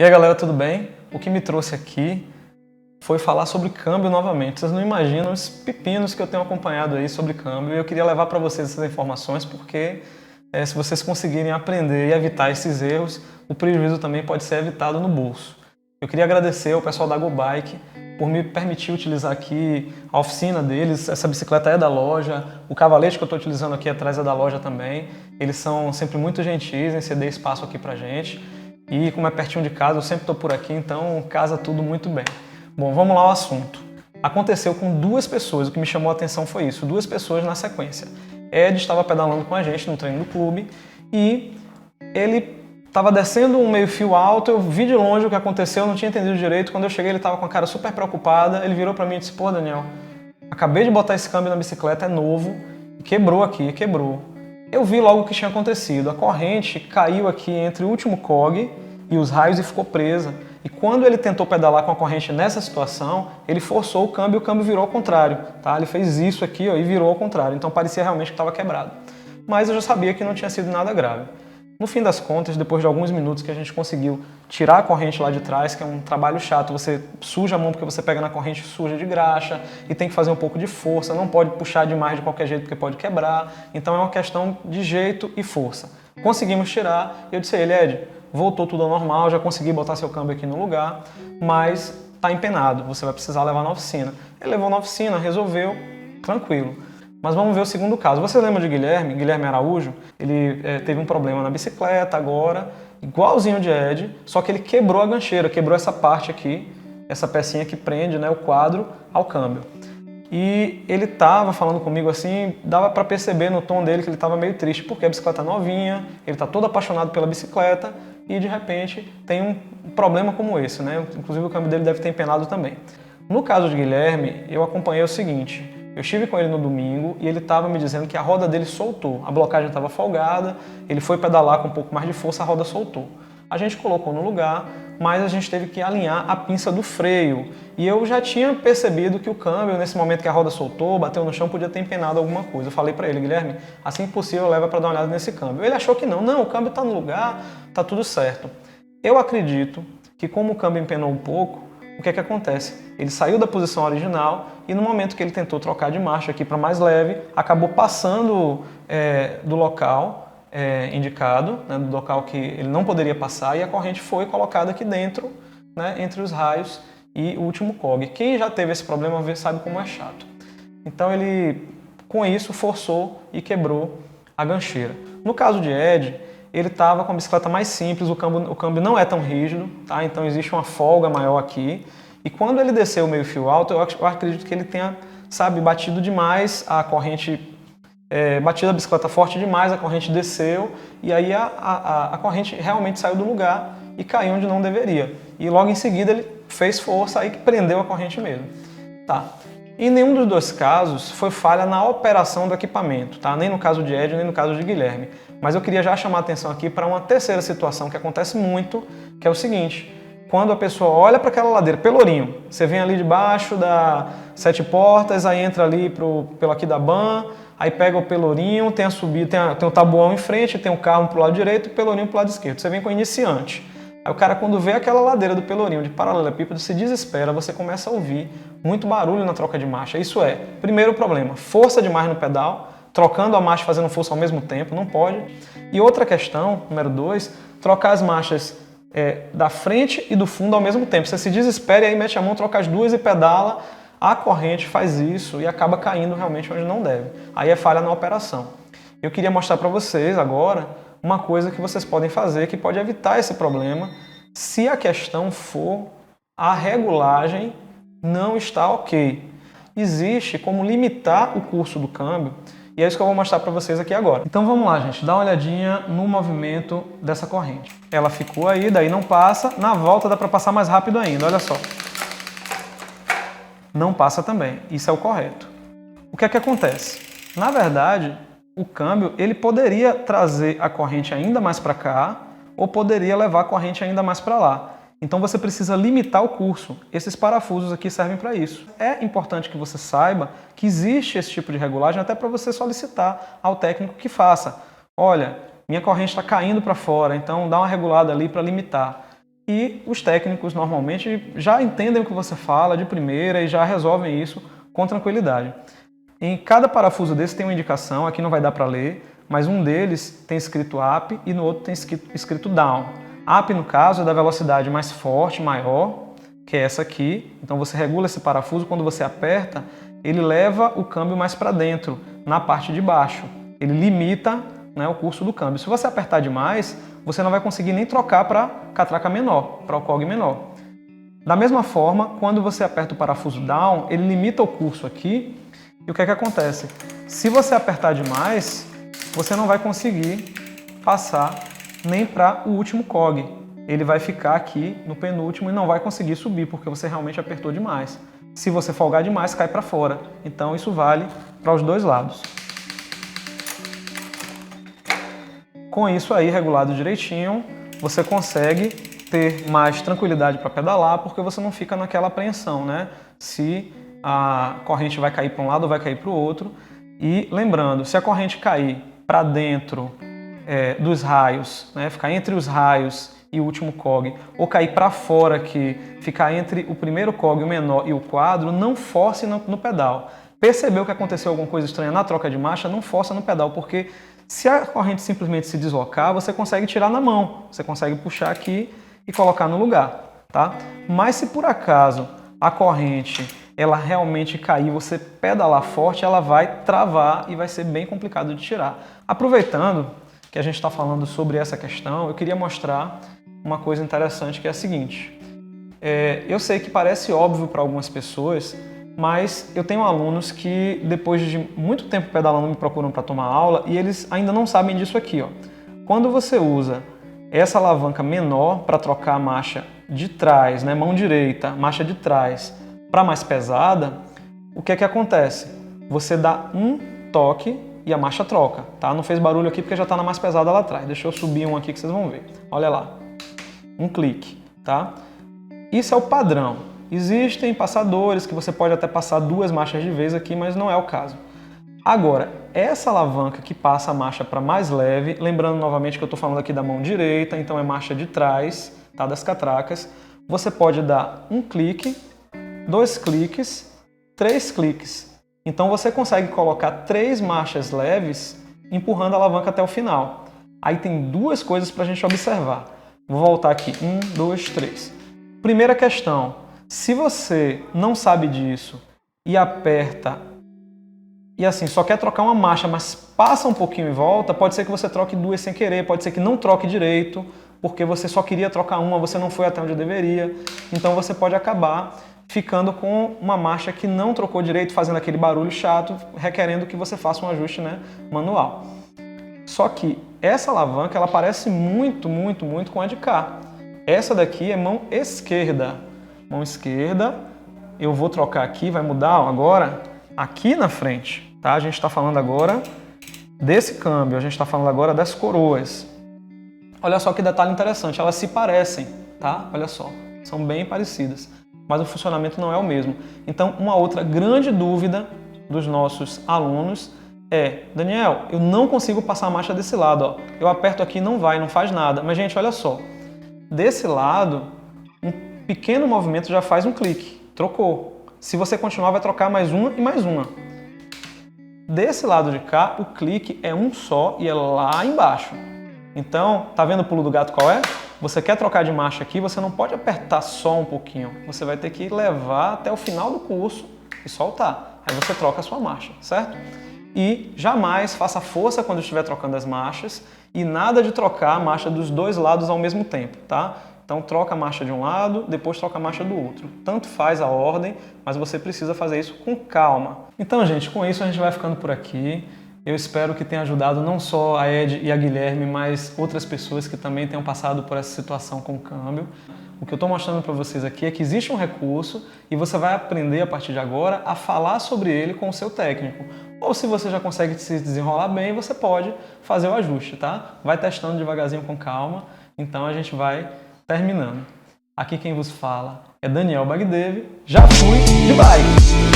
E aí galera, tudo bem? O que me trouxe aqui foi falar sobre câmbio novamente. Vocês não imaginam os pepinos que eu tenho acompanhado aí sobre câmbio e eu queria levar para vocês essas informações porque se vocês conseguirem aprender e evitar esses erros, o prejuízo também pode ser evitado no bolso. Eu queria agradecer ao pessoal da GoBike por me permitir utilizar aqui a oficina deles. Essa bicicleta é da loja, o cavalete que eu estou utilizando aqui atrás é da loja também. Eles são sempre muito gentis em ceder espaço aqui pra gente. E como é pertinho de casa, eu sempre estou por aqui, então casa tudo muito bem. Bom, vamos lá ao assunto. Aconteceu com duas pessoas, o que me chamou a atenção foi isso, duas pessoas na sequência. Ed estava pedalando com a gente no treino do clube e ele estava descendo um meio fio alto, eu vi de longe o que aconteceu, não tinha entendido direito. Quando eu cheguei ele estava com a cara super preocupada, ele virou para mim e disse: "Pô, Daniel, acabei de botar esse câmbio na bicicleta, é novo, quebrou aqui, quebrou." Eu vi logo o que tinha acontecido, a corrente caiu aqui entre o último cog e os raios e ficou presa. E quando ele tentou pedalar com a corrente nessa situação, ele forçou o câmbio virou ao contrário. Tá? Ele fez isso aqui ó, e virou ao contrário, então parecia realmente que estava quebrado. Mas eu já sabia que não tinha sido nada grave. No fim das contas, depois de alguns minutos que a gente conseguiu tirar a corrente lá de trás, que é um trabalho chato, você suja a mão porque você pega na corrente suja de graxa e tem que fazer um pouco de força, não pode puxar demais de qualquer jeito porque pode quebrar, então é uma questão de jeito e força. Conseguimos tirar e eu disse a ele: "Ed, voltou tudo ao normal, já consegui botar seu câmbio aqui no lugar, mas está empenado, você vai precisar levar na oficina." Ele levou na oficina, resolveu, tranquilo. Mas vamos ver o segundo caso. Você lembra de Guilherme Araújo? Ele teve um problema na bicicleta agora, igualzinho de Ed, só que ele quebrou a gancheira, quebrou essa parte aqui, essa pecinha que prende, né, o quadro ao câmbio. E ele estava falando comigo assim, dava para perceber no tom dele que ele estava meio triste, porque a bicicleta é novinha, ele está todo apaixonado pela bicicleta e de repente tem um problema como esse, né? Inclusive o câmbio dele deve ter empenado também. No caso de Guilherme, eu acompanhei o seguinte: eu estive com ele no domingo e ele estava me dizendo que a roda dele soltou, a blocagem estava folgada, ele foi pedalar com um pouco mais de força, a roda soltou. A gente colocou no lugar, mas a gente teve que alinhar a pinça do freio. E eu já tinha percebido que o câmbio, nesse momento que a roda soltou, bateu no chão, podia ter empenado alguma coisa. Eu falei para ele: "Guilherme, assim que possível leva para dar uma olhada nesse câmbio." Ele achou que não, o câmbio está no lugar, está tudo certo. Eu acredito que como o câmbio empenou um pouco, o que é que acontece? Ele saiu da posição original e no momento que ele tentou trocar de marcha aqui para mais leve, acabou passando do local indicado, né, do local que ele não poderia passar, e a corrente foi colocada aqui dentro, né, entre os raios e o último cog. Quem já teve esse problema sabe como é chato. Então ele, com isso, forçou e quebrou a gancheira. No caso de Ed, ele estava com a bicicleta mais simples, o câmbio não é tão rígido, tá? Então existe uma folga maior aqui. E quando ele desceu o meio fio alto, eu acredito que ele tenha, batido demais a corrente, batido a bicicleta forte demais, a corrente desceu e aí a corrente realmente saiu do lugar e caiu onde não deveria. E logo em seguida ele fez força aí que prendeu a corrente mesmo. Tá. Em nenhum dos dois casos foi falha na operação do equipamento, tá? Nem no caso de Ed, nem no caso de Guilherme. Mas eu queria já chamar a atenção aqui para uma terceira situação que acontece muito, que é o seguinte: quando a pessoa olha para aquela ladeira, Pelourinho, você vem ali debaixo da Sete Portas, aí entra ali pelo aqui da Ban, aí pega o Pelourinho, tem a subida, tem o tabuão em frente, tem o carro para o lado direito e o Pelourinho para o lado esquerdo. Você vem com o iniciante. Aí o cara, quando vê aquela ladeira do Pelourinho de paralelepípedo, se desespera, você começa a ouvir muito barulho na troca de marcha. Isso é, primeiro problema, força demais no pedal, trocando a marcha e fazendo força ao mesmo tempo, não pode. E outra questão, número 2, trocar as marchas da frente e do fundo ao mesmo tempo. Você se desespera e aí mete a mão, troca as duas e pedala, a corrente faz isso e acaba caindo realmente onde não deve. Aí é falha na operação. Eu queria mostrar para vocês agora uma coisa que vocês podem fazer que pode evitar esse problema se a questão for a regulagem não está ok. Existe como limitar o curso do câmbio e é isso que eu vou mostrar para vocês aqui agora. Então vamos lá, gente, dá uma olhadinha no movimento dessa corrente. Ela ficou aí, daí não passa, na volta dá para passar mais rápido ainda, olha só. Não passa também, isso é o correto. O que é que acontece? Na verdade, o câmbio ele poderia trazer a corrente ainda mais para cá ou poderia levar a corrente ainda mais para lá. Então você precisa limitar o curso. Esses parafusos aqui servem para isso. É importante que você saiba que existe esse tipo de regulagem até para você solicitar ao técnico que faça. Olha, minha corrente está caindo para fora, então dá uma regulada ali para limitar. e os técnicos normalmente já entendem o que você fala de primeira e já resolvem isso com tranquilidade. Em cada parafuso desse tem uma indicação, aqui não vai dar para ler, mas um deles tem escrito up e no outro tem escrito down. Up, no caso, é da velocidade mais forte, maior, que é essa aqui. Então você regula esse parafuso, quando você aperta, ele leva o câmbio mais para dentro, na parte de baixo. Ele limita, né, o curso do câmbio. Se você apertar demais, você não vai conseguir nem trocar para catraca menor, para o cog menor. Da mesma forma, quando você aperta o parafuso down, ele limita o curso aqui. E o que é que acontece? Se você apertar demais, você não vai conseguir passar nem para o último cog. Ele vai ficar aqui no penúltimo e não vai conseguir subir, porque você realmente apertou demais. Se você folgar demais, cai para fora. Então isso vale para os dois lados. Com isso aí regulado direitinho, você consegue ter mais tranquilidade para pedalar, porque você não fica naquela apreensão, né? Se a corrente vai cair para um lado ou vai cair para o outro. E lembrando, se a corrente cair para dentro dos raios, né, ficar entre os raios e o último cog, ou cair para fora aqui, ficar entre o primeiro cog, o menor, e o quadro, não force no pedal. Percebeu que aconteceu alguma coisa estranha na troca de marcha, não força no pedal, porque se a corrente simplesmente se deslocar, você consegue tirar na mão, você consegue puxar aqui e colocar no lugar, tá? Mas se por acaso a corrente ela realmente cair, você pedalar forte, ela vai travar e vai ser bem complicado de tirar. Aproveitando que a gente está falando sobre essa questão, eu queria mostrar uma coisa interessante, que é a seguinte. Eu sei que parece óbvio para algumas pessoas, mas eu tenho alunos que depois de muito tempo pedalando me procuram para tomar aula e eles ainda não sabem disso aqui, ó. Quando você usa essa alavanca menor para trocar a marcha de trás, né, mão direita, marcha de trás, para mais pesada, o que é que acontece? Você dá um toque e a marcha troca, tá? Não fez barulho aqui porque já está na mais pesada lá atrás. Deixa eu subir um aqui que vocês vão ver. Olha lá. Um clique, tá? Isso é o padrão. Existem passadores que você pode até passar 2 marchas de vez aqui, mas não é o caso. Agora, essa alavanca que passa a marcha para mais leve, lembrando novamente que eu estou falando aqui da mão direita, então é marcha de trás, tá? Das catracas. Você pode dar um clique, 2 cliques, 3 cliques. Então você consegue colocar 3 marchas leves empurrando a alavanca até o final. Aí tem 2 coisas para a gente observar. Vou voltar aqui. 1, 2, 3. Primeira questão. Se você não sabe disso e aperta e assim, só quer trocar uma marcha, mas passa um pouquinho e volta, pode ser que você troque 2 sem querer, pode ser que não troque direito, porque você só queria trocar uma, você não foi até onde deveria. Então você pode acabar ficando com uma marcha que não trocou direito, fazendo aquele barulho chato, requerendo que você faça um ajuste, né, manual. Só que essa alavanca, ela parece muito com a de cá. Essa daqui é mão esquerda. Mão esquerda, eu vou trocar aqui, vai mudar agora aqui na frente, tá? A gente está falando agora desse câmbio, a gente está falando agora das coroas. Olha só que detalhe interessante, elas se parecem, tá? Olha só, são bem parecidas, mas o funcionamento não é o mesmo. Então, uma outra grande dúvida dos nossos alunos é: Daniel, eu não consigo passar a marcha desse lado, ó. Eu aperto aqui e não vai, não faz nada. Mas, gente, olha só, desse lado, um pequeno movimento já faz um clique, trocou. Se você continuar, vai trocar mais uma e mais uma. Desse lado de cá, o clique é um só e é lá embaixo. Então, tá vendo o pulo do gato qual é? Você quer trocar de marcha aqui, você não pode apertar só um pouquinho. Você vai ter que levar até o final do curso e soltar. Aí você troca a sua marcha, certo? E jamais faça força quando estiver trocando as marchas e nada de trocar a marcha dos 2 lados ao mesmo tempo, tá? Então troca a marcha de um lado, depois troca a marcha do outro. Tanto faz a ordem, mas você precisa fazer isso com calma. Então, gente, com isso a gente vai ficando por aqui. Eu espero que tenha ajudado não só a Ed e a Guilherme, mas outras pessoas que também tenham passado por essa situação com o câmbio. O que eu estou mostrando para vocês aqui é que existe um recurso e você vai aprender a partir de agora a falar sobre ele com o seu técnico. Ou se você já consegue se desenrolar bem, você pode fazer o ajuste, tá? Vai testando devagarzinho com calma, então a gente vai terminando. Aqui quem vos fala é Daniel Bagdev. Já fui de bike!